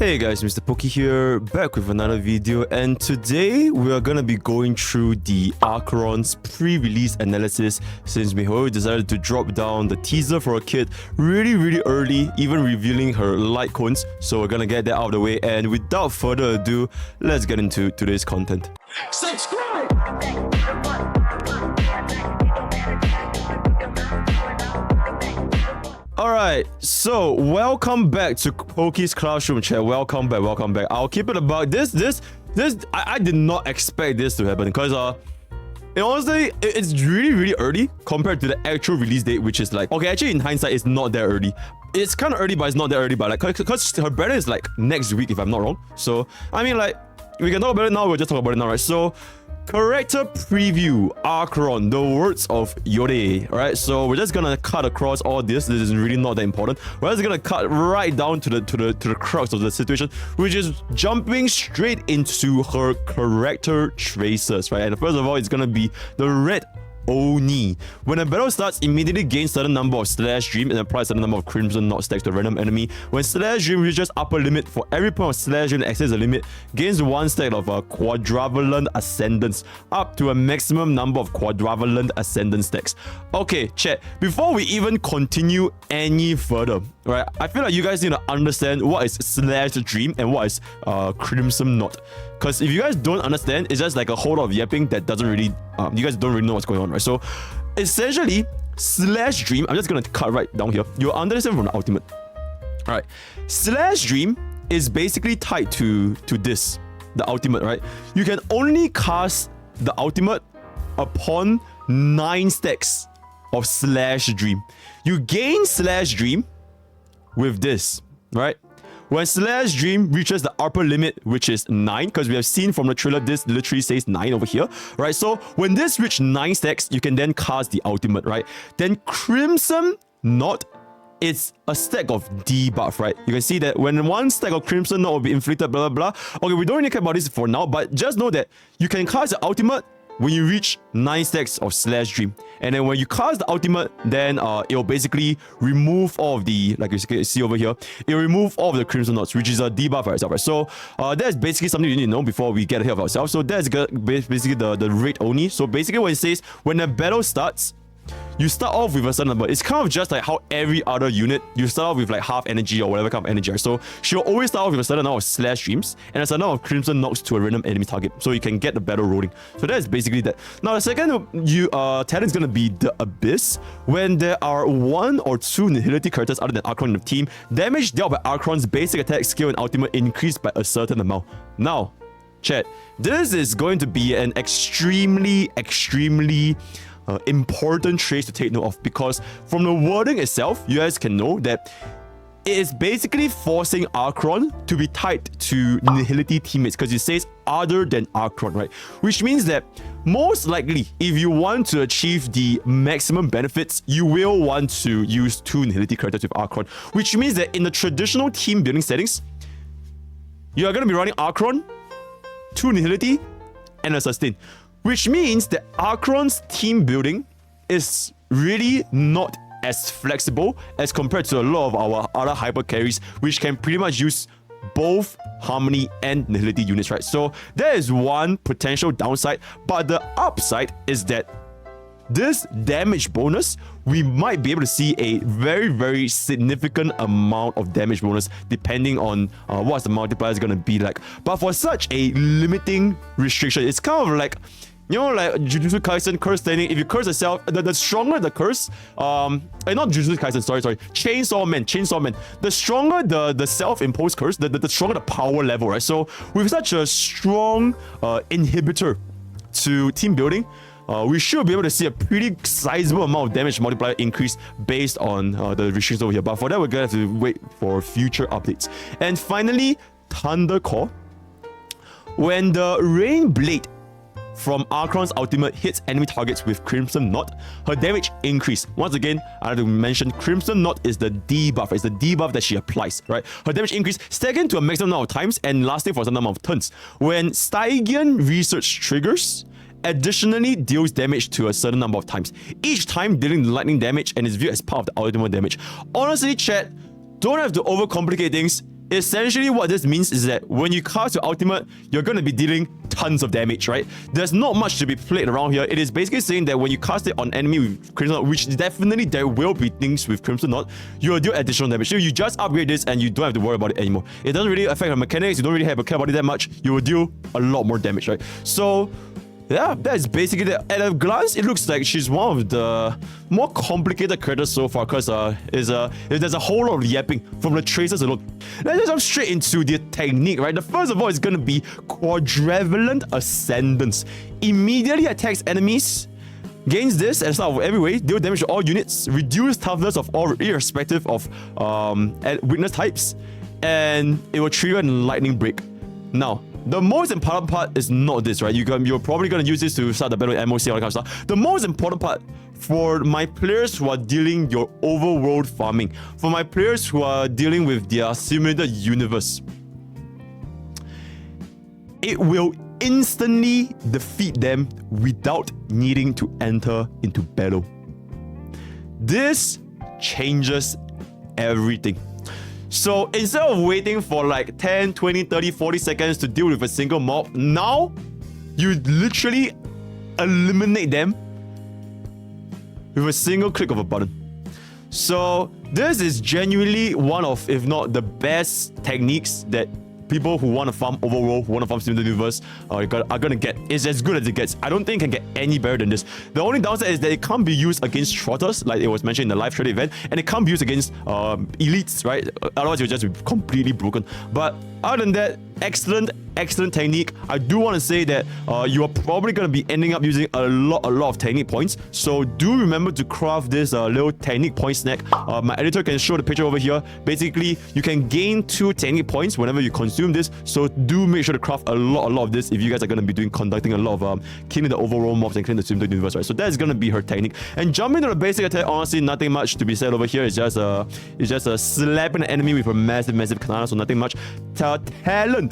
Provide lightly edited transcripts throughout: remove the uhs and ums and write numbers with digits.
Hey guys, MrPokke here, back with another video, and today we are gonna be going through the Acheron's pre-release analysis since Miho decided to drop down the teaser for a kid really early, even revealing her Lightcones. So we're gonna get that out of the way, and without further ado, let's get into today's content. Subscribe! Alright, so welcome back to Pokke's Classroom chat. Welcome back. I'll keep it about this. I did not expect this to happen because honestly, it's really early compared to the actual release date, which is like, okay, actually in hindsight, it's not that early. It's kind of early, but it's not that early. But like, because her birthday is like next week, if I'm not wrong. So I mean, like, we can talk about it now. We'll just talk about it now, right? So, character preview, Acheron, the words of Yode. Alright, so we're just gonna cut across all this. This is really not that important. We're just gonna cut right down to the crux of the situation, which is jumping straight into her character traces, right? And first of all, it's gonna be the red Oni. When a battle starts, immediately gain certain number of Slash Dream and apply certain number of Crimson Knot stacks to a random enemy. When Slash Dream reaches upper limit, for every point of Slash Dream that exceeds the limit, gains one stack of Quadrivalent Ascendance, up to a maximum number of Quadrivalent Ascendance stacks. Okay, chat, before we even continue any further, right, I feel like you guys need to understand what is Slash Dream and what is Crimson Knot. Because if you guys don't understand, it's just like a whole lot of yapping that doesn't really, you guys don't really know what's going on, right? So, essentially, Slash Dream, I'm just going to cut right down here. You'll understand from the ultimate. Alright, Slash Dream is basically tied to this, the ultimate, right? You can only cast the ultimate upon 9 stacks of Slash Dream. You gain Slash Dream with this, right? When Slash Dream reaches the upper limit, which is 9, because we have seen from the trailer, this literally says 9 over here, right? So when this reaches 9 stacks, you can then cast the ultimate, right? Then Crimson Knot is a stack of debuff, right? You can see that when one stack of Crimson Knot will be inflicted, blah, blah, blah. Okay, we don't really care about this for now, but just know that you can cast the ultimate when you reach 9 stacks of Slash Dream. And then when you cast the ultimate, then it'll basically remove all of the, like you can see over here, it'll remove all of the Crimson Knots, which is a debuff for itself, right? So that's basically something you need to know before we get ahead of ourselves. So that's basically the rate only. So basically what it says, when the battle starts, you start off with a certain number. It's kind of just like how every other unit, you start off with like half energy or whatever kind of energy. So she'll always start off with a certain number of Slash Dreams and a certain number of Crimson Knocks to a random enemy target, so you can get the battle rolling. So that's basically that. Now the second talent is going to be the Abyss. When there are 1 or 2 nihility characters other than Acheron in the team, damage dealt by Acheron's basic attack, skill, and ultimate increased by a certain amount. Now, chat, this is going to be an extremely important traits to take note of, because from the wording itself, you guys can know that it is basically forcing Acheron to be tied to nihility teammates, because it says other than Acheron, right? Which means that most likely, if you want to achieve the maximum benefits, you will want to use 2 nihility characters with Acheron, which means that in the traditional team building settings, you are going to be running Acheron, 2 nihility, and a sustain. Which means that Acheron's team building is really not as flexible as compared to a lot of our other hyper carries, which can pretty much use both Harmony and Nihility units, right? So there is one potential downside, but the upside is that this damage bonus, we might be able to see a very significant amount of damage bonus depending on what the multiplier is going to be like. But for such a limiting restriction, it's kind of like, you know, like Jujutsu Kaisen curse training. If you curse yourself, the stronger the curse, not Jujutsu Kaisen, sorry, Chainsaw Man. The stronger the self-imposed curse, the stronger the power level, right? So with such a strong inhibitor to team building, we should be able to see a pretty sizable amount of damage multiplier increase based on the restrictions over here. But for that, we're gonna have to wait for future updates. And finally, Thunder Core. When the Rain Blade from Acheron's ultimate hits enemy targets with Crimson Knot, her damage increase. Once again, I have to mention Crimson Knot is the debuff. It's the debuff that she applies, right? Her damage increase staggered to a maximum number of times and lasting for a certain number of turns. When Stygian Research triggers, additionally deals damage to a certain number of times, each time dealing lightning damage and is viewed as part of the ultimate damage. Honestly, chat, don't have to overcomplicate things. Essentially, what this means is that when you cast your ultimate, you're going to be dealing tons of damage, right? There's not much to be played around here. It is basically saying that when you cast it on enemy with Crimson Knot, which definitely there will be things with Crimson Knot, you'll do additional damage. So you just upgrade this and you don't have to worry about it anymore. It doesn't really affect her mechanics. You don't really have to care about it that much. You will deal a lot more damage, right? So yeah, that's basically it. At a glance, it looks like she's one of the more complicated characters so far, because there's a whole lot of yapping from the traces alone. Let's just jump straight into the technique, right? The first of all is going to be Quadrivalent Ascendance. Immediately attacks enemies. Gains this at the start of every way, deal damage to all units, reduce toughness of all irrespective of weakness types, and it will trigger a lightning break. Now, the most important part is not this, right? You're probably going to use this to start the battle with MOC, all that kind of stuff. The most important part for my players who are dealing your overworld farming, for my players who are dealing with their simulated universe, it will instantly defeat them without needing to enter into battle. This changes everything. So instead of waiting for like 10, 20, 30, 40 seconds to deal with a single mob, now you literally eliminate them with a single click of a button. So this is genuinely one of, if not the best techniques that people who want to farm overworld, who want to farm Simulated Universe are gonna get. It's as good as it gets. I don't think it can get any better than this. The only downside is that it can't be used against trotters, like it was mentioned in the live trade event, and it can't be used against elites, right? Otherwise, you'll just be completely broken. But other than that, excellent technique. I do want to say that you are probably going to be ending up using a lot of technique points. So do remember to craft this little technique point snack. My editor can show the picture over here. Basically, you can gain 2 technique points whenever you consume this. So do make sure to craft a lot of this if you guys are going to be conducting a lot of killing the overworld mobs and killing the Simulated Universe, right? So that is going to be her technique. And jumping to the basic attack, honestly, nothing much to be said over here. It's just a slapping an enemy with a massive katana, so nothing much. Talent.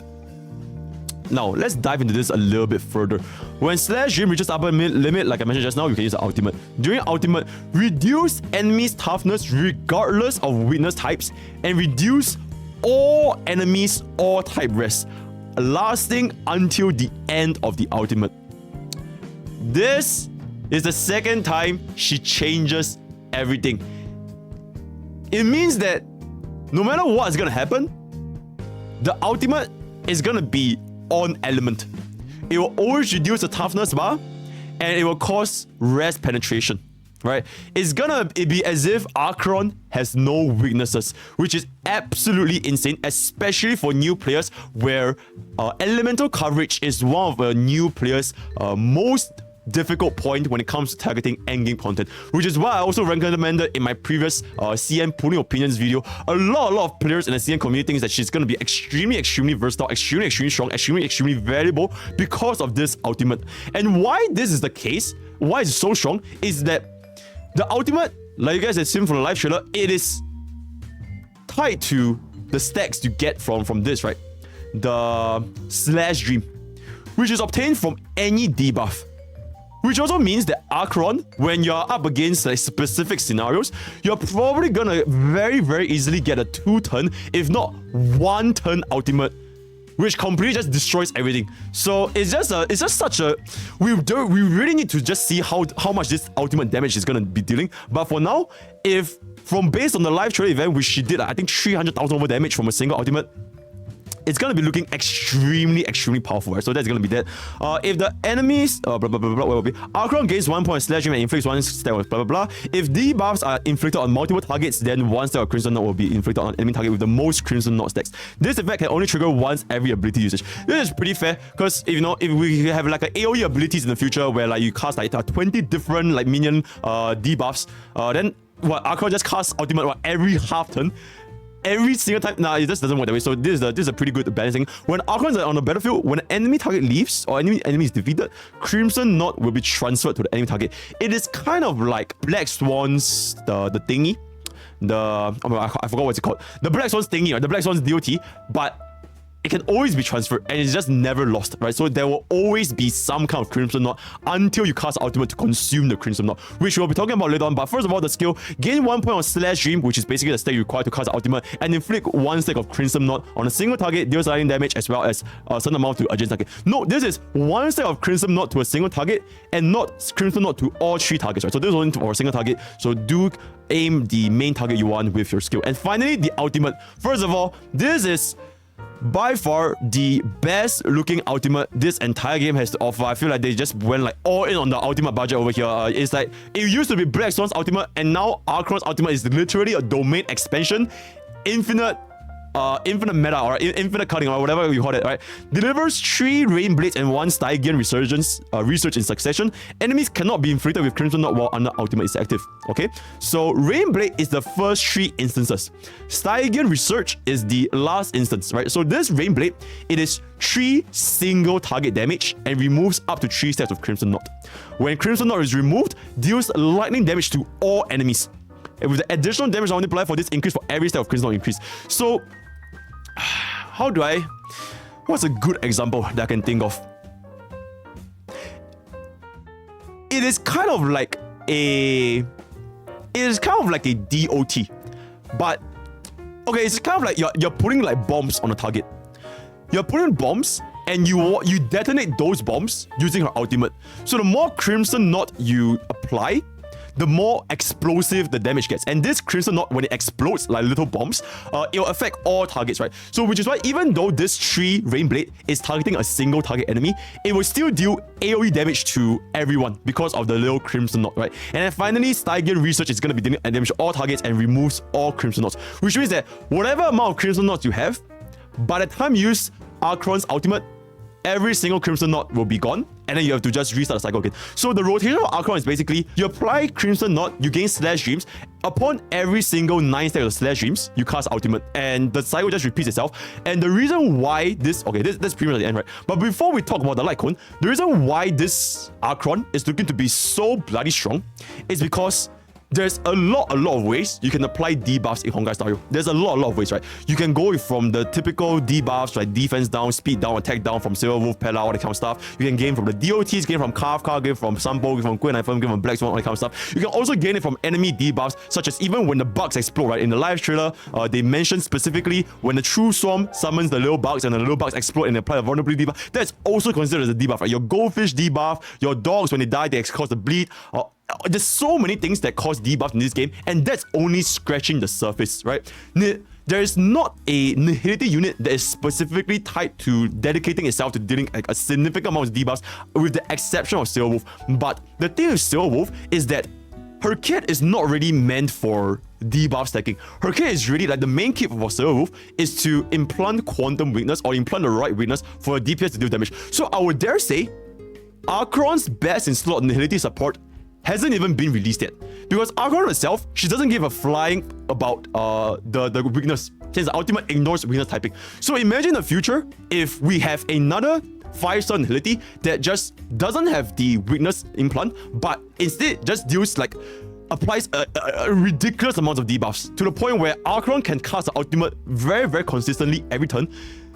Now, let's dive into this a little bit further. When Slash Dream reaches upper limit, like I mentioned just now, you can use the ultimate. During ultimate, reduce enemies' toughness regardless of weakness types, and reduce all enemies' all type rest, lasting until the end of the ultimate. This is the second time she changes everything. It means that no matter what is gonna happen, the ultimate is gonna be on element. It will always reduce the toughness bar, and it will cause rest penetration, right? It's gonna be as if Acheron has no weaknesses, which is absolutely insane, especially for new players, where elemental coverage is one of a new players' most difficult point when it comes to targeting endgame content, which is why I also recommended in my previous CN pooling opinions video. A lot of players in the CN community thinks that she's going to be extremely versatile, extremely strong, extremely valuable because of this ultimate. And why this is the case, why it's so strong, is that the ultimate, like you guys have seen from the live trailer, it is tied to the stacks you get from this, right? The Slash Dream, which is obtained from any debuff. Which also means that Acheron, when you're up against like specific scenarios, you're probably gonna very easily get a 2-turn, if not 1-turn ultimate, which completely just destroys everything. So it's just such a we really need to just see how much this ultimate damage is gonna be dealing. But for now, if from based on the live trade event, which she did, I think 300,000 over damage from a single ultimate, it's gonna be looking extremely powerful, right? So that's gonna be that. If the enemies, what will be? Acheron gains 1 point slash and inflicts 1 stack of blah blah blah. If debuffs are inflicted on multiple targets, then 1 stack of Crimson Knot will be inflicted on enemy target with the most Crimson Knot stacks. This effect can only trigger once every ability usage. This is pretty fair, because if we have like an AoE abilities in the future where like you cast like 20 different like minion debuffs, then what Acheron just casts ultimate every half turn. Every single time, it just doesn't work that way. So this is a pretty good balancing. When Acheron is on the battlefield, when an enemy target leaves or enemy is defeated, Crimson Knot will be transferred to the enemy target. It is kind of like Black Swan's the thingy, I forgot what's it called. The Black Swan's thingy, or the Black Swan's DOT, but it can always be transferred and it's just never lost, right? So there will always be some kind of Crimson Knot until you cast ultimate to consume the Crimson Knot, which we'll be talking about later on. But first of all, the skill, gain 1 point on Slash Dream, which is basically the stack required to cast ultimate, and inflict 1 stack of Crimson Knot on a single target, deals lightning damage as well as a certain amount to adjacent target. No, this is 1 stack of Crimson Knot to a single target and not Crimson Knot to all 3 targets, right? So this is only for a single target. So do aim the main target you want with your skill. And finally, the ultimate. First of all, this is by far the best looking ultimate this entire game has to offer. I feel like they just went like all in on the ultimate budget over here. It's like, it used to be Blackstone's ultimate, and now Acheron's ultimate is literally a domain expansion, infinite meta, or infinite cutting, or whatever you call it, right? Delivers 3 Rain Blades and 1 Stygian research in succession. Enemies cannot be inflicted with Crimson Knot while under ultimate is active. Okay, so Rain Blade is the first 3 instances. Stygian Research is the last instance, right? So this Rain Blade, it is 3 single target damage and removes up to 3 stacks of Crimson Knot. When Crimson Knot is removed, deals lightning damage to all enemies. And with the additional damage multiplier for this increase for every stack of Crimson Knot increase. So what's a good example that I can think of? It is kind of like a DOT, but okay, it's kind of like you're putting like bombs on a target. You're putting bombs and you detonate those bombs using her ultimate. So the more Crimson Knot you apply, the more explosive the damage gets. And this Crimson Knot, when it explodes like little bombs, it'll affect all targets, right? So which is why even though this 3 Rain Blade is targeting a single target enemy, it will still deal AoE damage to everyone because of the little Crimson Knot, right? And then finally, Stygian Research is going to be dealing damage to all targets and removes all Crimson Knots, which means that whatever amount of Crimson Knots you have, by the time you use Acheron's ultimate, every single Crimson Knot will be gone, and then you have to just restart the cycle again. So the rotation of Acheron is basically, you apply Crimson Knot, you gain Slash Dreams. Upon every single 9 stacks of Slash Dreams, you cast ultimate, and the cycle just repeats itself. And the reason why this that's pretty much at the end, right? But before we talk about the Lightcone, the reason why this Acheron is looking to be so bloody strong is because there's a lot of ways you can apply debuffs in Honkai style. There's a lot of ways, right? You can go from the typical debuffs, like defense down, speed down, attack down from Silver Wolf, Pella, all that kind of stuff. You can gain from the DOTs, gain from Kafka, gain from Sampo, gain from Queen Ifem, gain from Black Swan, all that kind of stuff. You can also gain it from enemy debuffs, such as even when the bugs explode, right? In the live trailer, they mentioned specifically when the True Swarm summons the little bugs and the little bugs explode and they apply a vulnerability debuff, that's also considered as a debuff, right? Your goldfish debuff, your dogs, when they die, they cause the bleed. There's so many things that cause debuffs in this game, and that's only scratching the surface, right? There is not a Nihility unit that is specifically tied to dedicating itself to dealing a significant amount of debuffs, with the exception of Silver Wolf. But the thing with Silver Wolf is that her kit is not really meant for debuff stacking. Her kit is really like, the main kit for Silver Wolf is to implant Quantum Weakness or implant the right weakness for a DPS to deal damage. So I would dare say Acheron's best in slot Nihility support hasn't even been released yet, because Acheron herself, she doesn't give a flying about the weakness, since the ultimate ignores weakness typing. So imagine the future if we have another 5-star Nihility that just doesn't have the weakness implant, but instead just deals like applies a ridiculous amount of debuffs to the point where Acheron can cast the ultimate very consistently every turn.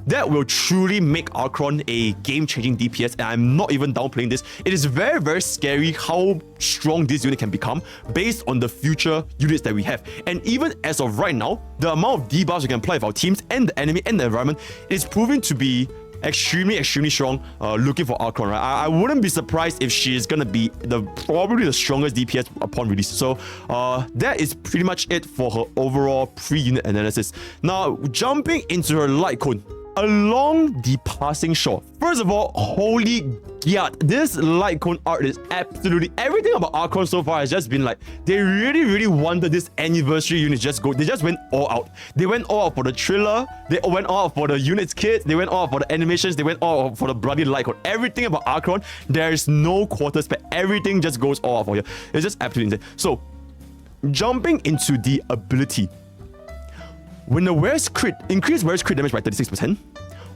That will truly make Acheron a game-changing DPS, and I'm not even downplaying this. It is very scary how strong this unit can become based on the future units that we have. And even as of right now, the amount of debuffs we can apply with our teams and the enemy and the environment is proving to be extremely strong, looking for Acheron, right? I wouldn't be surprised if she is gonna be probably the strongest DPS upon release. So that is pretty much it for her overall pre-unit analysis. Now, jumping into her Lightcone. Along the passing shot. First of all, holy god, this Lightcone art is absolutely everything about Acheron so far has just been like, they really wanted this anniversary unit they just went all out. They went all out for the thriller, they went all out for the units kits, they went all out for the animations, they went all out for the bloody Lightcone. Everything about Acheron, there is no quarter spec. Everything just goes all out for you. It's just absolutely insane. So, jumping into the ability. When the wearer's crit, increase wearer's crit damage by 36%.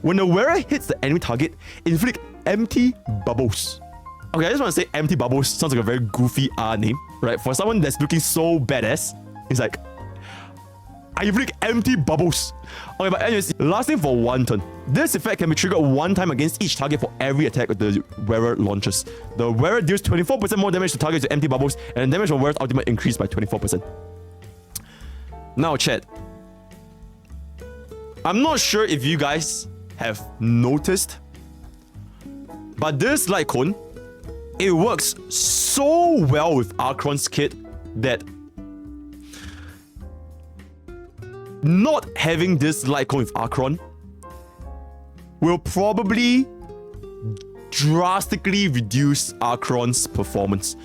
When the wearer hits the enemy target, inflict empty bubbles. Okay, I just want to say empty bubbles sounds like a very goofy name, right? For someone that's looking so badass, it's like, Iveric empty bubbles. Okay, but anyways, lasting for 1 turn. This effect can be triggered 1 time against each target for every attack the wearer launches. The wearer deals 24% more damage to targets with empty bubbles, and the damage from wearer's ultimate increased by 24%. Now, chat. I'm not sure if you guys have noticed, but this Lightcone, it works so well with Acheron's kit that not having this Lightcone with Acheron will probably drastically reduce Acheron's performance.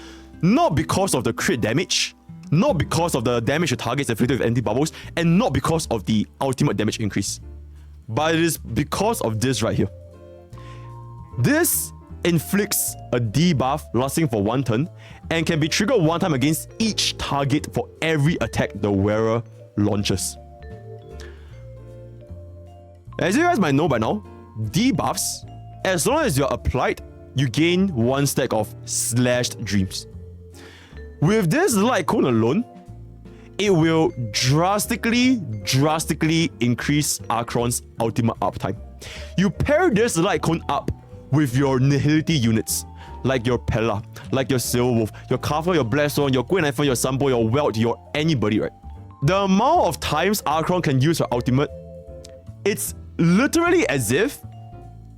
Not because of the crit damage, not because of the damage to targets inflicted with empty bubbles, and not because of the ultimate damage increase. But it is because of this right here. This inflicts a debuff lasting for 1 turn and can be triggered 1 time against each target for every attack the wearer launches. As you guys might know by now, debuffs, as long as you're applied, you gain 1 stack of slashed dreams. With this Lightcone alone, it will drastically increase Acheron's ultimate uptime. You pair this Lightcone up with your nihility units, like your Pella, like your Silverwolf, your Kafka, your Blackstone, your Queen Iphone, your Sampo, your Welt, your anybody, right? The amount of times Acheron can use her ultimate, it's literally as if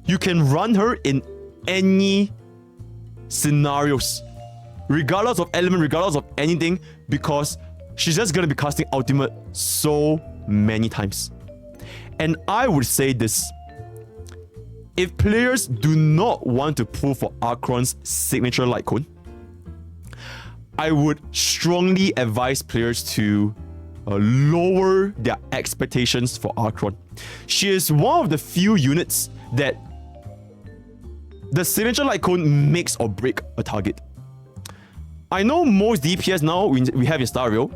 you can run her in any scenarios, regardless of element, regardless of anything, because she's just gonna be casting ultimate so many times. And I would say this: if players do not want to pull for Acheron's signature Lightcone, I would strongly advise players to lower their expectations for Acheron. She is one of the few units that the signature Lightcone makes or break a target. I know most DPS now we have in Star Rail,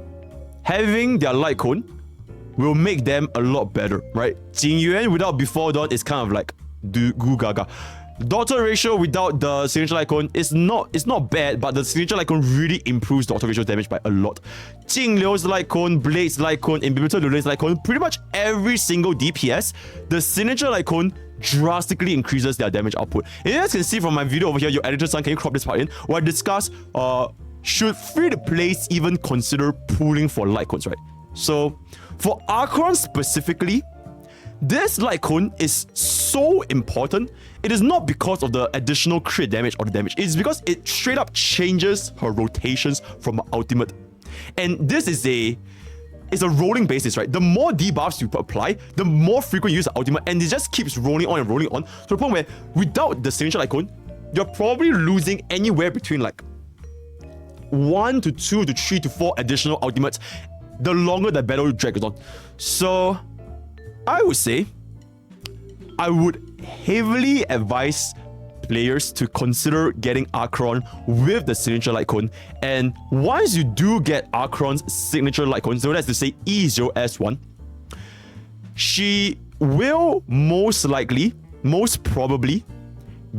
having their Lightcone will make them a lot better, right? Jing Yuan without Before Dawn is kind of like goo gaga. Daughter ratio without the signature Lightcone is not bad, but the signature Lightcone really improves daughter ratio damage by a lot. Jing Liu's Lightcone, Blade's Lightcone, Imbibitor Lulin's Lightcone, pretty much every single DPS, the signature Lightcone drastically increases their damage output. And you guys can see from my video over here, your editor son, can you crop this part in, where I discuss should free-to-plays even consider pooling for Lightcones, right? So for Acheron specifically, this Lightcone is so important. It is not because of the additional crit damage or the damage. It's because it straight up changes her rotations from her ultimate. And this is it's a rolling basis, right? The more debuffs you apply, the more frequent you use the ultimate, and it just keeps rolling on and rolling on to the point where without the signature Lightcone, you're probably losing anywhere between like 1 to 2 to 3 to 4 additional ultimates the longer the battle drags on. So I would say I would heavily advise players to consider getting Acheron with the signature Lightcone. And once you do get Acheron's signature Lightcone, so that's to say E0S1, she will most probably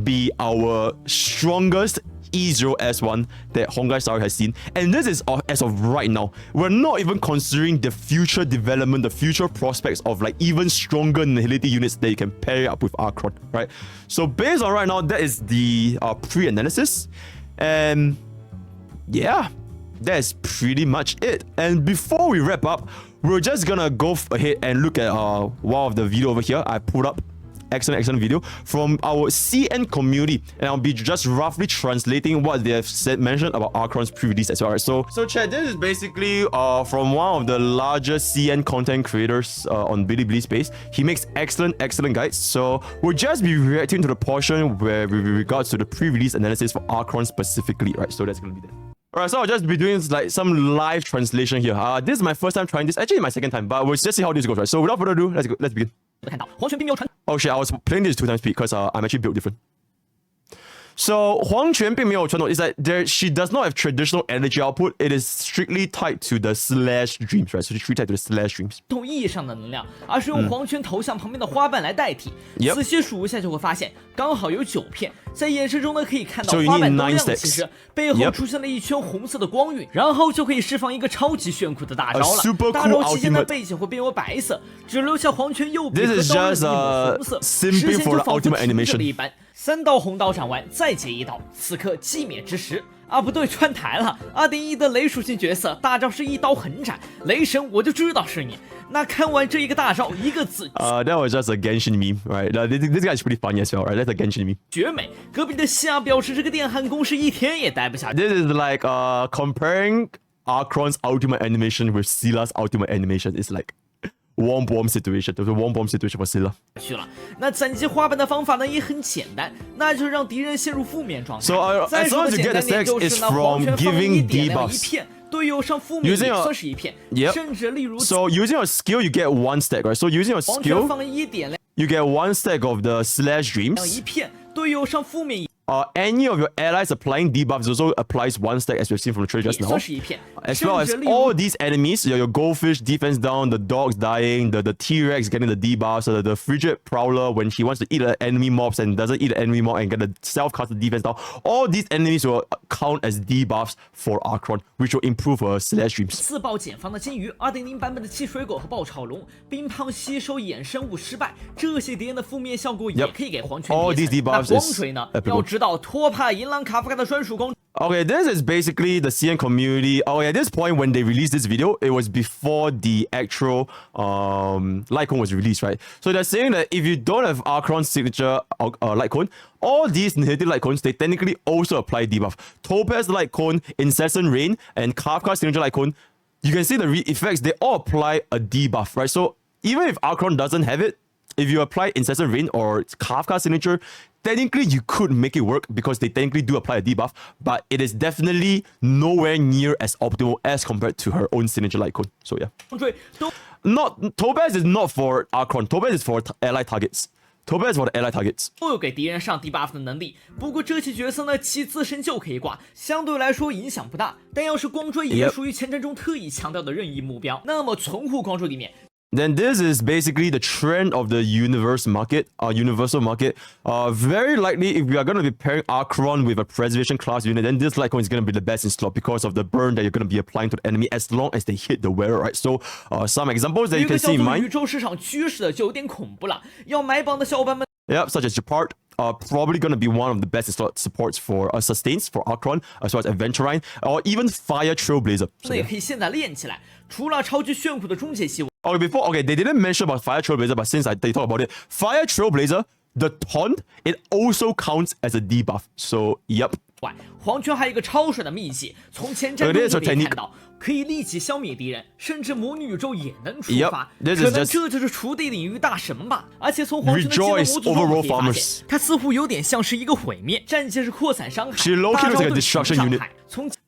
be our strongest E0S1 that Honkai Star has seen. And this is as of right now. We're not even considering the future development, the future prospects of like even stronger nihility units that you can pair up with Acheron, right? So based on right now, that is the pre-analysis. And yeah, that's pretty much it. And before we wrap up, we're just gonna go ahead and look at one of the video over here I put up. Excellent video from our CN community, and I'll be just roughly translating what they have mentioned about Acheron's pre-release as well. Right? So chat, this is basically from one of the largest CN content creators on Bilibili space. He makes excellent guides. So we'll just be reacting to the portion where with regards to the pre-release analysis for Acheron specifically, right? So that's gonna be that. Alright, so I'll just be doing like some live translation here. This is my first time trying this, actually my second time, but we'll just see how this goes, right? So without further ado, let's begin. Oh shit, I was playing this 2 times speed because I'm actually built different. So 黄泉并没有传统 is that she does not have traditional energy output. It is strictly tied to the slash dreams, right? So it's strictly tied to the slash dreams. 同意义上的能量，而是用黄泉头像旁边的花瓣来代替。仔细数一下就会发现，刚好有9片。在演示中呢，可以看到花瓣都亮起时，背后出现了一圈红色的光晕，然后就可以释放一个超级炫酷的大招了。大招期间的背景会变为白色，只留下黄泉右臂和刀刃一抹红色，视线就仿佛停止了一般。3道红刀斩完，再接1刀，此刻寂灭之时。啊，不对，串台了。2.1的雷属性角色大招是一刀横斩，雷神我就知道是你。那看完这一个大招，一个字。That was just a Genshin meme, right? This guy's pretty funny as well, right? That's a Genshin meme. 绝美。隔壁的夏表示这个电焊工是一天也待不下去。This is like comparing Acheron's ultimate animation with Scylla's ultimate animation. It's like warm bomb situation. There's a warm bomb situation for Scylla. 去了。那攒积花瓣的方法呢也很简单，那就是让敌人陷入负面状态。So as long as you get the stacks, it's from giving debuffs. 队友上负面也算是一片，甚至例如。So using your skill, you get 1 stack, right? So using your skill, 放1点亮， you get 1 stack of the slash dreams. 一片，队友上负面。Any of your allies applying debuffs also applies 1 stack, as we've seen from the trailer just now. As well as all these enemies, your goldfish defense down, the dogs dying, the T-Rex getting the debuffs, the frigid prowler when he wants to eat an enemy mobs and doesn't eat an enemy mob and get the self-casted defense down. All these enemies will count as debuffs for Acheron, which will improve her slash dreams. 自爆减方的金鱼 2.0 版本的汽水狗和爆炒龙，冰胖吸收衍生物失败，这些敌人的负面效果也可以给黄泉。All these debuffs 光锤呢？要知道托帕银狼卡夫卡的专属攻。Okay, this is basically the CN community. Okay, at this point when they released this video, it was before the actual Lightcone was released, right? So they're saying that if you don't have Acheron's signature Lightcone, all these native Lightcones, they technically also apply debuff. Topaz Lightcone, Incessant Rain, and Kafka's signature Lightcone, you can see the effects, they all apply a debuff, right? So even if Acheron doesn't have it, if you apply Incessant Rain or Kafka's signature, technically you could make it work because they technically do apply a debuff, but it is definitely nowhere near as optimal as compared to her own signature Lightcone. So yeah. Topaz is not for Acheron. Topaz is for ally targets. Topaz for the ally targets. 都有给敌人上 debuff 的能力，不过这些角色呢，其自身就可以挂，相对来说影响不大。但要是光锥也属于前战中特意强调的任意目标，那么存护光锥里面。Then this is basically the trend of the universal market. Very likely, if we are going to be pairing Acheron with a preservation class unit, then this Lightcone is going to be the best in slot because of the burn that you're going to be applying to the enemy as long as they hit the wearer, right? So some examples that you can see in mind. 宇宙市场趋势的就有点恐怖了，要买榜的小伙伴们。Yep, such as Japart. Probably going to be one of the best slot supports for sustains for Acheron, as well as Adventurine, or even Fire Trailblazer. 那也可以现在练起来。除了超级炫酷的终结期。Okay, they didn't mention about Fire Trailblazer, but since they talk about it, Fire Trailblazer, the taunt, it also counts as a debuff. So, yep. 黄泉还有一个超帅的秘技，从前战中就可以看到，可以立即消灭敌人，甚至魔女宇宙也能触发。可能这就是除地领域大神吧。而且从黄泉的技能模组中可以发现，它似乎有点像是一个毁灭，战绩是扩散伤害，大招对伤害。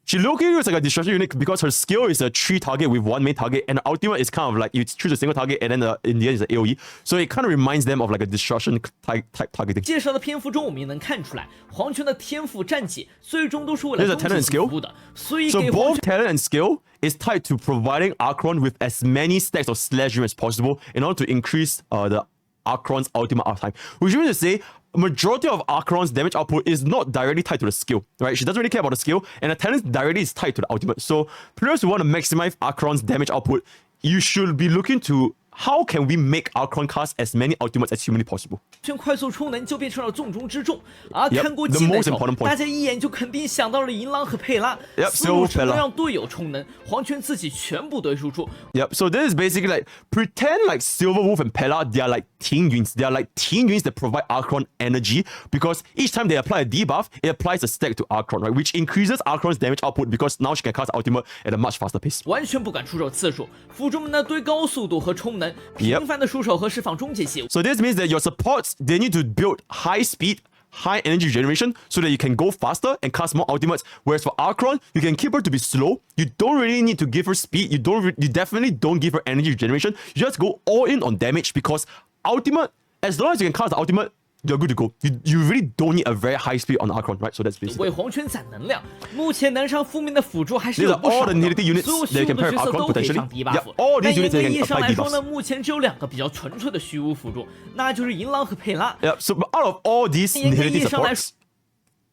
She low-key looks like a destruction unit because her skill is a 3 target with 1 main target, and the ultimate is kind of like you choose a single target and then in the end is an AoE. So it kind of reminds them of like a destruction type targeting. 介绍的篇幅中，我们也能看出来，黄泉的天赋战绩最终都是为了终结服务的，所以 So both talent and skill is tied to providing Acheron with as many stacks of slash dream as possible in order to increase the Acheron's ultimate uptime. Which means to say, majority of Acheron's damage output is not directly tied to the skill, right? She doesn't really care about the skill, and the talent directly is tied to the ultimate. So players who want to maximize Acheron's damage output, you should be looking to how can we make Acheron cast as many ultimates as humanly possible? 快速充能就变成了重中之重。看过技能手，大家一眼就肯定想到了银狼和佩拉。思路是能让队友充能，黄泉自己全部堆输出。So this is basically like pretend like Silver Wolf and Pella, they are like team units. They are like team units that provide Acheron energy because each time they apply a debuff, it applies a stack to Acheron, right? Which increases Acheron's damage output because now she can cast ultimate at a much faster pace. 完全不敢出手次数，辅助们呢堆高速度和充能，频繁的出手和释放终结系。So this means that your supports they need to build high speed, high energy generation so that you can go faster and cast more ultimates. Whereas for Acheron, you can keep her to be slow. You don't really need to give her speed. You definitely don't give her energy generation. You just go all in on damage because ultimate, as long as you can cast the ultimate, you're good to go. You really don't need a very high speed on Acheron, right? So that's basically. 为黄泉攒能量，目前能上负面的辅助还是 These 有 are 不 all 少 the 的， nihility units 所有 that 虚 you 无 can 的 pair 角 with 色 Acheron 都可以 potentially. 上 Yep, debuff。 all 但 these 严 units 格 that 意义 can 上 apply 来说 debuffs. 呢，目前只有2个比较纯粹的虚无辅助，那就是银狼和佩拉。Yep. So out of all these 严格意 nihility 义上来 supports,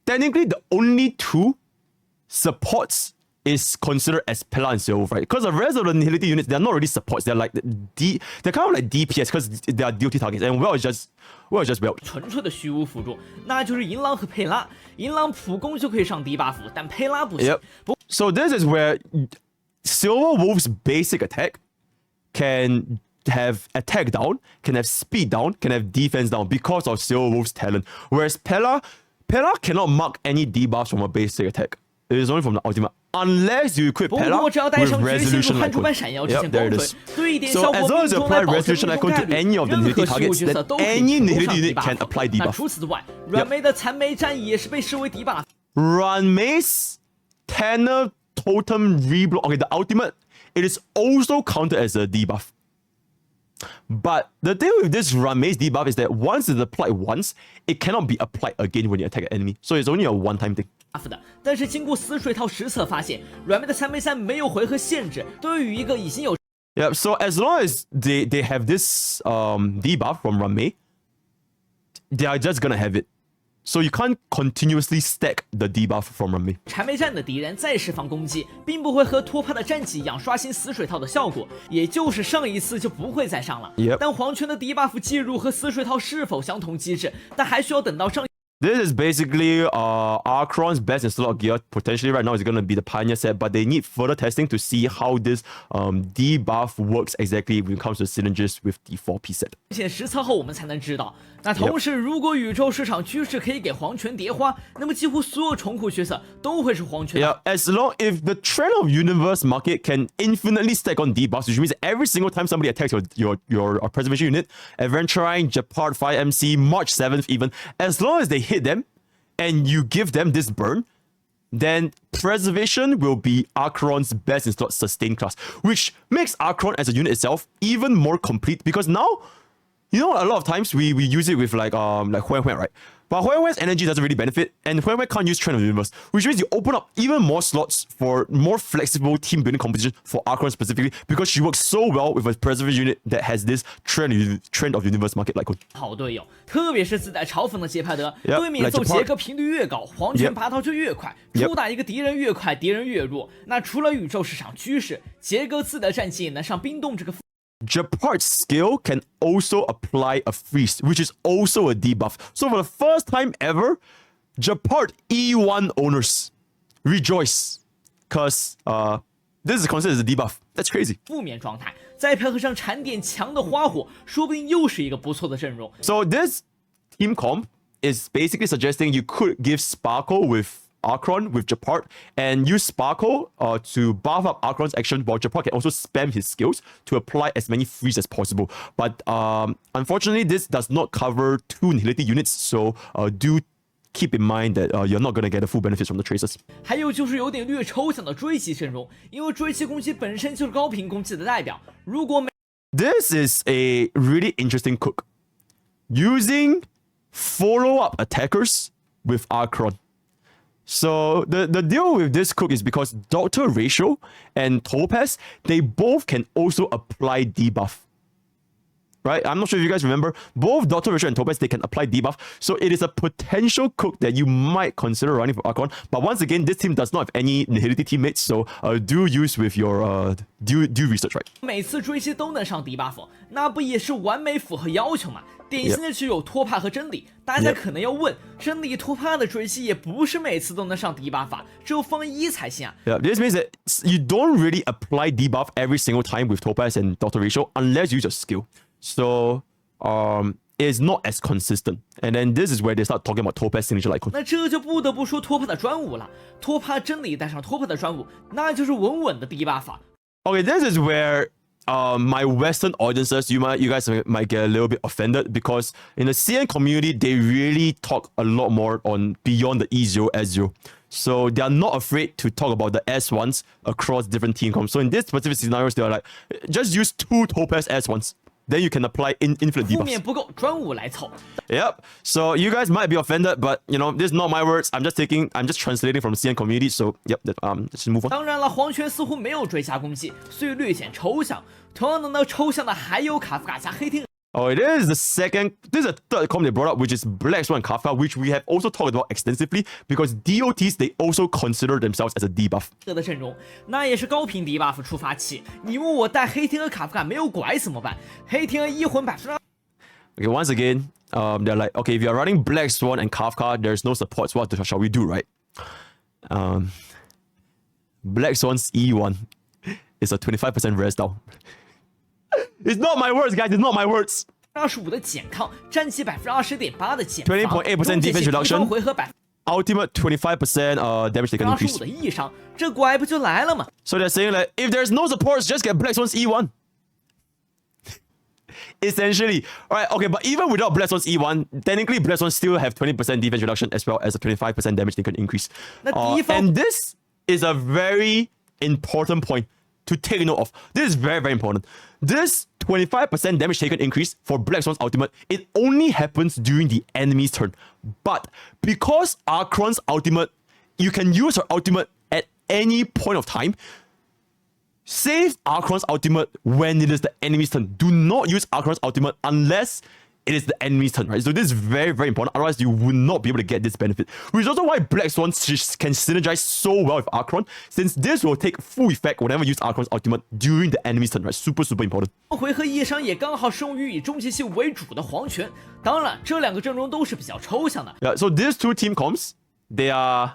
technically the only 2 supports is considered as Planar and Silver, right? Because the rest of the nihility units, they're not really supports. They're like they're kind of like DPS because they are duty targets. And well is just well. 纯粹的虚无辅助，那就是银狼和佩拉。银狼普攻就可以上debuff，但佩拉不行。 Yep. So this is where Silver Wolf's basic attack can have attack down, can have speed down, can have defense down because of Silver Wolf's talent. Whereas Planar cannot mark any debuffs from a basic attack. It is only from the ultimate. Unless you equip 不 Planar 过只要带 with 上觉醒 Resolution 如汉珠般 Icon. 闪耀之 Yep, 线 there 光 it 腿 is. 对一点 So 效 as 果 long as 命 you 中来 apply 保证 Resolution 命 Icon 中概 to 率， any of the 任 nihility 何虚无 targets, 角色 then 都可以 any 同 nihility 上 unit can debuff。 apply 那 debuff. 除此之外，软梅的残梅战役也是被视为debuff。 Run Mace, Tanner, Totem, Reblock. Okay, the ultimate, it is also counted as a debuff. But the thing with this Run Mace debuff is that once it's applied once, it cannot be applied again when you attack an enemy. So it's only a one-time thing. 的，但是经过死水套实测发现，软梅的残梅3没有回合限制，对于一个已经有 Yeah, so as long as they have this debuff from Run Mei, they are just gonna have it. So you can't continuously stack the debuff from Run Mei. 缠梅战的敌人再释放攻击，并不会和托帕的战绩一样刷新死水套的效果，也就是上一次就不会再上了。Yep. 但黄泉的debuff计入和死水套是否相同机制，但还需要等到上。 This is basically Acheron's best in slot gear. Potentially right now is going to be the Pioneer set, but they need further testing to see how this debuff works exactly when it comes to cylinders with the 4P set. 且实测后我们才能知道。那同时，如果宇宙市场趋势可以给黄泉叠花，那么几乎所有重库角色都会是黄泉。Yeah, as long if the trend of universe market can infinitely stack on debuffs, which means every single time somebody attacks your preservation unit, Adventurine, Japard, 5MC, March 7th even, as long as they hit them and you give them this burn, then preservation will be Acheron's best in slot sustain class, which makes Acheron as a unit itself even more complete because now, you know, a lot of times we use it with like Huan, right? But Huan's energy doesn't really benefit, and Huan can't use Trend of the Universe, which means you open up even more slots for more flexible team building composition for Acheron specifically, because she works so well with a preservation unit that has this Trend of Universe market Lightcone. 好队友，特别是自带嘲讽的杰帕德， Yep, 对面走 like 杰克频率越高，黄泉拔刀就越快， Yep. 出打一个敌人越快，敌人越弱。那除了宇宙市场趋势，杰哥自带战绩也能上冰冻这个。 Japard's skill can also apply a freeze, which is also a debuff. So for the first time ever, Japard E1 owners rejoice, because this is considered as a debuff. That's crazy. 负面状态，再配合上缠点强的花火，说不定又是一个不错的阵容。 So this team comp is basically suggesting you could give Sparkle with Acheron with Japard and use Sparkle to buff up Acheron's action, while Japard can also spam his skills to apply as many freeze as possible. But unfortunately, this does not cover 2 nihility units, so do keep in mind that you're not going to get the full benefits from the traces. 还有就是有点略抽象的追击阵容，因为追击攻击本身就是高频攻击的代表。如果没 This is a really interesting cook. Using follow-up attackers with Acheron. So the deal with this cook is because Doctor Ratio and Topaz, they both can also apply debuff. Right? I'm not sure if you guys remember, both Doctor Ratio and Topaz, they can apply debuff. So it is a potential cook that you might consider running for Acheron. But once again, this team does not have any nihility teammates, so do use with your do research, right? 每次追击都能上debuff，那不也是完美符合要求吗？典型的只有托帕和真理。大家可能要问，真理托帕的追击也不是每次都能上debuff，只有方一才行啊。 Yeah, this means that you don't really apply debuff every single time with Topaz and Doctor Ratio unless you use your skill. So it's not as consistent. And then this is where they start talking about Topaz signature Lightcone. 那这就不得不说托帕的专武了。托帕真理带上托帕的专武，那就是稳稳的debuff。 Okay, this is where my Western audiences, you guys might get a little bit offended because in the CN community, they really talk a lot more on beyond the E0, S0. So they are not afraid to talk about the S1s across different team comps. So in this specific scenarios, they are like, just use 2 Topaz S1s. then you can apply infinite 负 debuffs. 面不够，专武来凑。 Yep. So you guys might be offended, but you know, this is not my words. I'm just translating from CN community. So yep, let's move on. 当然了，黄泉似乎没有追加攻击，所以略显抽象。同样的抽象的还有卡夫卡加黑天。 Oh, it is the second. This is the third comp they brought up, which is Black Swan and Kafka, which we have also talked about extensively because DOTs they also consider themselves as a debuff. 的阵容，那也是高频 debuff 触发器。你问我带黑天鹅卡夫卡没有拐怎么办？黑天鹅一魂2%。Okay, once again, they're like, okay, if you're running Black Swan and Kafka, there's no supports. What shall we do, right? Black Swan's E1 is a 25% res down. It's not my words, guys. It's not my words. 25%的减抗，战绩20.8%的减防 20.8% defense reduction. 回合 Ultimate 25% damage taken increase. 85%的异伤，这拐不就来了吗 So they're saying like, if there's no supports, just get Black Swan's E1. Essentially, alright, okay, but even without Black Swan's E1, technically Black Swan still have 20% defense reduction as well as a 25% damage taken increase. And this is a very important point to take note of. This is very, very important. This 25% damage taken increase for Black Swan's ultimate, it only happens during the enemy's turn. But because Acheron's ultimate, you can use her ultimate at any point of time. Save Acheron's ultimate when it is the enemy's turn. Do not use Acheron's ultimate unless it is the enemy's turn, right? So this is very, very important. Otherwise, you will not be able to get this benefit. Which is also why Black Swan can synergize so well with Acheron, since this will take full effect whenever you use Acheron's ultimate during the enemy's turn, right? Super, super important. 回合异伤也刚好适用于以终结系为主的黄泉。当然，这两个阵容都是比较抽象的。Yeah, so these two team comps, they are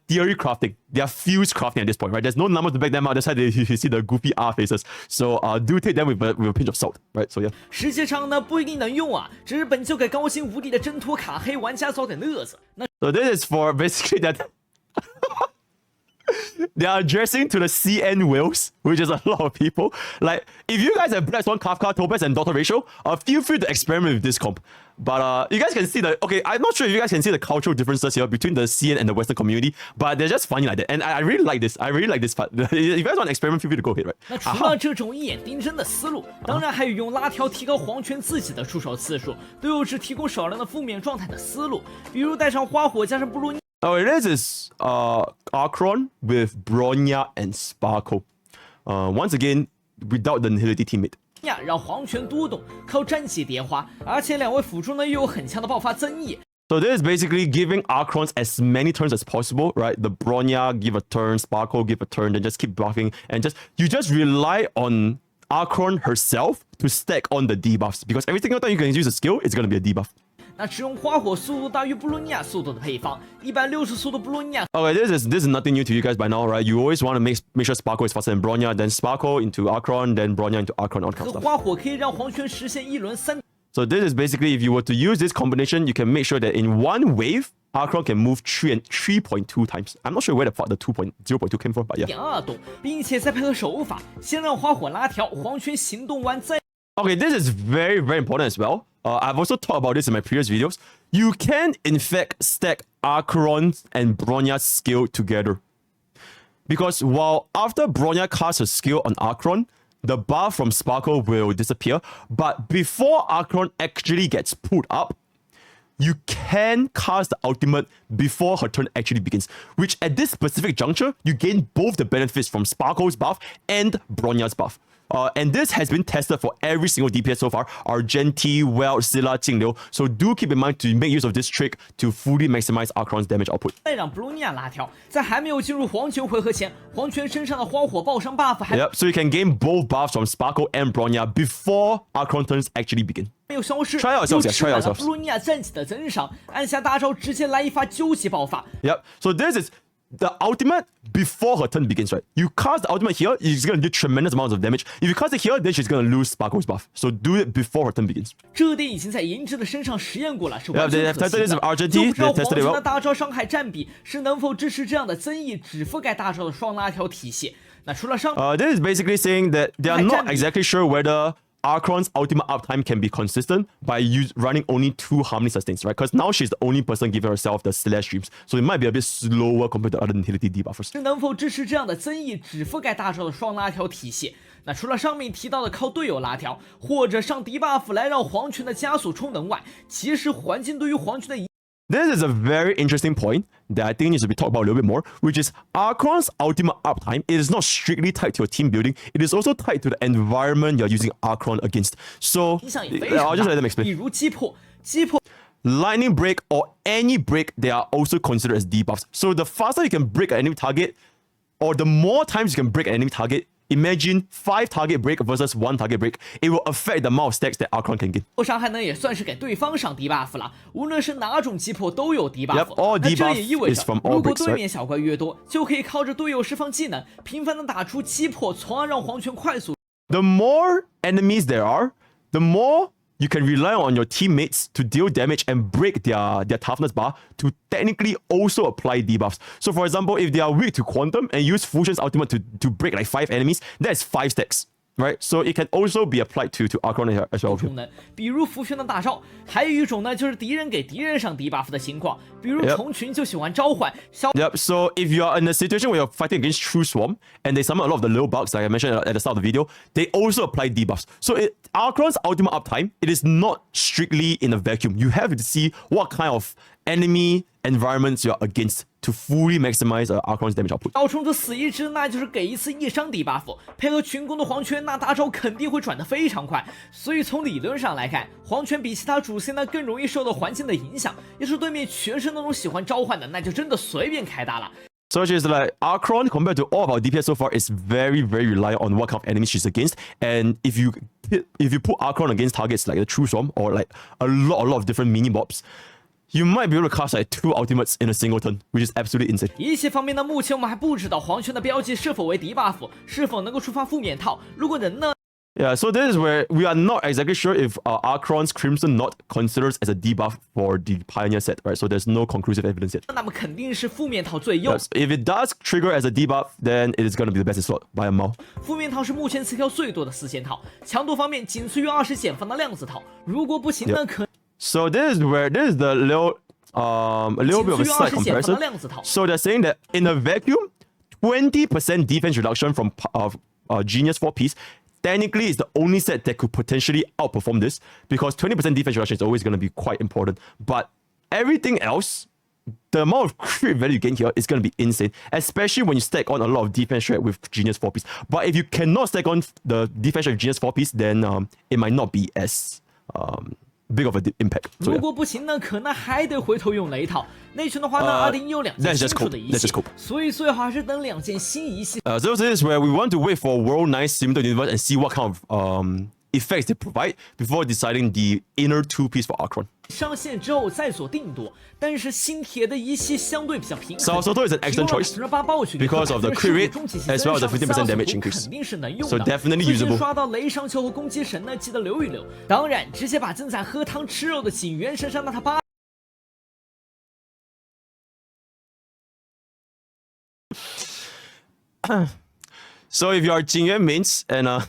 theory crafting. They are fuse crafting at this point, right? There's no numbers to back them out. That's why you see the goofy R faces. So do take them with a pinch of salt, right? So yeah. 实际上呢，不一定能用啊，只是本就给高薪无敌的挣脱卡黑玩家找点乐子。那 So this is for basically that they are addressing to the CN whales, which is a lot of people. Like, if you guys have Black Swan, Kafka, Topaz, and Daughter ratio, feel free to experiment with this comp. But you guys can see okay, I'm not sure if you guys can see the cultural differences here between the CN and the Western community, but they're just funny like that. And I really like this. I really like this part. If you guys want to experiment, feel free to go ahead, right? 那除了这种一眼定真的思路，当然还有用拉条提高黄泉自己的出手次数，对友只提供少量的负面状态的思路，比如带上花火加上布洛尼。 Oh, it is Acheron with Bronya and Sparkle. Once again, without the Nihility teammate. 让黄泉多动，靠战绩叠花，而且两位辅助呢又有很强的爆发增益。 So this is basically giving Acheron as many turns as possible, right? The Bronya give a turn, Sparkle give a turn, then just keep buffing, and you just rely on Acheron herself to stack on the debuffs because every single time you can use a skill, it's gonna be a debuff. 那使用花火速度大于布洛尼亚速度的配方，160速度布洛尼亚。Okay, this is nothing new to you guys by now, right? You always want to make sure Sparkle is faster than Bronya, then Sparkle into Acheron, then Bronya into Acheron, all kind of 和 stuff. 花火可以让黄泉实现一轮3。 So this is basically if you were to use this combination, you can make sure that in one wave, Acheron can move 3.2 times. I'm not sure where the 0.2 came from, but yeah. 2动，并且再配合手法，先让花火拉条，黄泉行动完再。 Okay, this is very, very important as well. I've also talked about this in my previous videos. You can, in fact, stack Acheron and Bronya's skill together. Because while after Bronya casts her skill on Acheron, the buff from Sparkle will disappear. But before Acheron actually gets pulled up, you can cast the ultimate before her turn actually begins. Which at this specific juncture, you gain both the benefits from Sparkle's buff and Bronya's buff. And this has been tested for every single DPS so far. Argenti, Weld, Scylla, Qingliu. So do keep in mind to make use of this trick to fully maximize Acheron's damage output. 再让布洛尼亚拉条，在还没有进入黄泉回合前，黄泉身上的花火爆伤 buff 还 Yep, so you can gain both buffs from Sparkle and Bronya before Acheron turns actually begin. 没有消失， Try yourselves, 就 yeah, 吃 try 满了 yourselves. 布洛尼亚战绩的增伤，按下大招直接来一发究极爆发。 Yep, so this is the ultimate before her turn begins, right? You cast the ultimate here, it's going to do tremendous amounts of damage. If you cast it here, then she's going to lose Sparkle's buff. So do it before her turn begins. 这点已经在银之的身上实验过了，是完 Yeah, 全 they've 可 tested 行 this with 的。 Argenti, 就不知道 they've 黄 tested it 泉 well. 的大招伤害占比是能否支持这样的增益只覆盖大招的双拉条体系。那除了伤， This is basically saying that they are not exactly sure whether Acheron's ultimate uptime can be consistent by running only 2 harmony sustains, right? Because now she's the only person giving herself the slash streams, so it might be a bit slower compared to other utility debuffers. 能否支持这样的增益只覆盖大招的双拉条体系？那除了上面提到的靠队友拉条或者上debuff来让黄泉的加速充能外，其实环境对于黄泉的 This is a very interesting point that I think needs to be talked about a little bit more, which is Acheron's ultimate uptime. It is not strictly tied to your team building. It is also tied to the environment you're using Acheron against. So, I'll just let them explain. 比如击破 Lightning break or any break, they are also considered as debuffs. So the faster you can break an enemy target, or the more times you can break an enemy target, imagine 5 target break versus 1 target break. It will affect the amount of stacks that Acheron can get. 伤害呢也算是给对方上 debuff 了，无论是哪种击破都有 debuff。 all 那这 debuff 也意味 is 着， from all 如果 breaks, 对面小怪越多，就可以靠着队友释放技能，频繁的打出击破，从而让黄泉快速。 The more enemies there are, the more you can rely on your teammates to deal damage and break their toughness bar to technically also apply debuffs. So for example, if they are weak to Quantum and use Fusion's ultimate to break like 5 enemies, that's 5 stacks. Right, so it can also be applied to Acheron as well. 功能，比如浮轩的大招，还有一种呢，就是敌人给敌人上 debuff 的情况，比如虫群就喜欢召唤。Yep. So if you are in a situation where you're fighting against True Swarm and they summon a lot of the little bugs, like I mentioned at the start of the video, they also apply debuffs. So Acheron's ultimate uptime, it is not strictly in a vacuum. You have to see what kind of enemy environments you're against to fully maximize Acheron's damage output. 招虫的死一只，那就是给一次一伤 debuff， 配合群攻的黄泉，那大招肯定会转得非常快。所以从理论上来看，黄泉比其他主 C 呢更容易受到环境的影响。要是对面全是那种喜欢召唤的，那就真的随便开打了。 So she's like Acheron compared to all of our DPS so far is very reliant on what kind of enemies she's against. And if you put Acheron against targets like the True Swarm or like a lot of different mini mobs, you might be able to cast like 2 ultimates in a single turn, which is absolutely insane. 一些方面呢，目前我们还不知道黄泉的标记是否为 debuff， 是否能够触发负面套。如果能呢？ Yeah, so this is where we are not exactly sure if Acheron's Crimson Knot considers as a debuff for the Pioneer set, right? So there's no conclusive evidence yet. 那么肯定是负面套最优。Yes, if it does trigger as a debuff, then it is going to be the best slot by a mile. 负面套是目前词条最多的4件套，强度方面仅次于20减防的量子套。如果不行呢，可 So this is the little bit of a slight comparison. So they're saying that in a vacuum, 20% defense reduction from Genius 4-piece technically is the only set that could potentially outperform this, because 20% defense reduction is always going to be quite important. But everything else, the amount of crit value you gain here is going to be insane, especially when you stack on a lot of defense rate with Genius 4-piece. But if you cannot stack on the defense rate with Genius 4-piece, then it might not be as big of an impact. So, 如果不行呢，可能还得回头用雷套。内圈的话呢，2.1有2件新出的仪器，所以最好还是等2件新仪器。So this is where we want to wait for World 9 Simulator Universe and see what kind of effects they provide before deciding the inner 2-piece for Acheron. 上线之后再做定夺，但是新铁的仪器相对比较平衡。So is an excellent choice because of the crit rate as well as the 15% damage increase. 肯定是能用的。 So definitely usable. 刷到雷伤球和攻击神呢，记得留一留。当然，直接把正在喝汤吃肉的警员身上那他8。So if you are Jingyuan mains and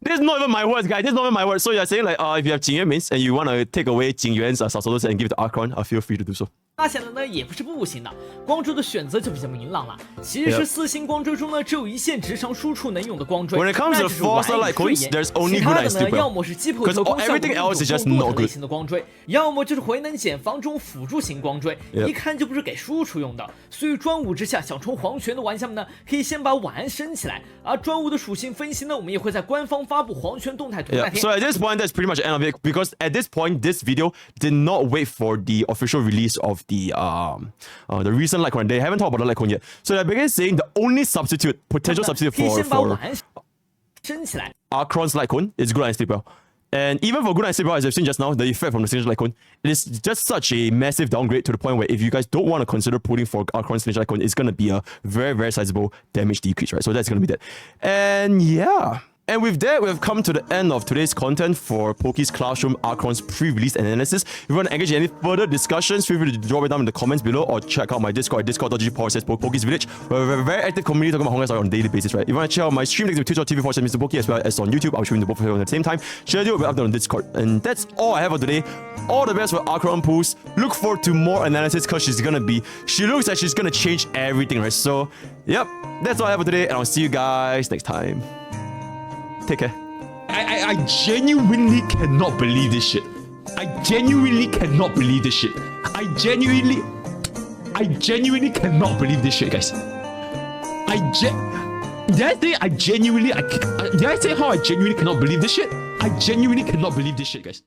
this is not even my words, guys. This is not even my words. So you're saying like, if you have Jingyuan mains and you want to take away Jingyuan's Sasolos and give it to Acheron, feel free to do so. 发现了呢，也不是不行的。光追的选择就比较明朗了。其实4星光追中呢，只有一线直上输出能用的光追。When it comes to 4-star Lightcones, there's only good and stupid. 要么是击破和功效everything else is just not good 类型的光追，要么就是回能减防中辅助型光追，一看就不是给输出用的。所以专武之下想冲黄泉的玩家们呢，可以先把晚安升起来。而专武的属性分析呢，我们也会在官方发布黄泉动态图那天。So at this point, that's pretty much the end of it, because at this point, this video did not wait for the official release of the recent Lightcone. They haven't talked about the Lightcone yet. So they're basically saying the only potential substitute for Acheron's Lightcone is Good and Sleep Well. And even for Good and Sleep Well, as I've seen just now, the effect from the Signature Lightcone, it is just such a massive downgrade to the point where if you guys don't want to consider pulling for Acheron's Signature Lightcone, it's going to be a very sizable damage decrease, right? So that's going to be that. And yeah, And with that, we've come to the end of today's content for Pokke's Classroom Acheron's pre-release analysis. If you want to engage in any further discussions, feel free to drop it down in the comments below or check out my Discord at discord.gg/Pokke's Village, where we have a very active community talking about Honkai on a daily basis, right? If you want to check out my stream, links to twitch.tv/MrPokke as well as on YouTube. I'll stream the both of them at the same time. Share it will be uploaded on Discord. And that's all I have for today. All the best for Acheron pools. Look forward to more analysis because she looks like she's gonna change everything, right? So, yep, that's all I have for today, and I'll see you guys next time. Take care. I genuinely cannot believe this shit. I genuinely cannot believe this shit. I genuinely cannot believe this shit, guys. Did I say how I genuinely cannot believe this shit? I genuinely cannot believe this shit, guys.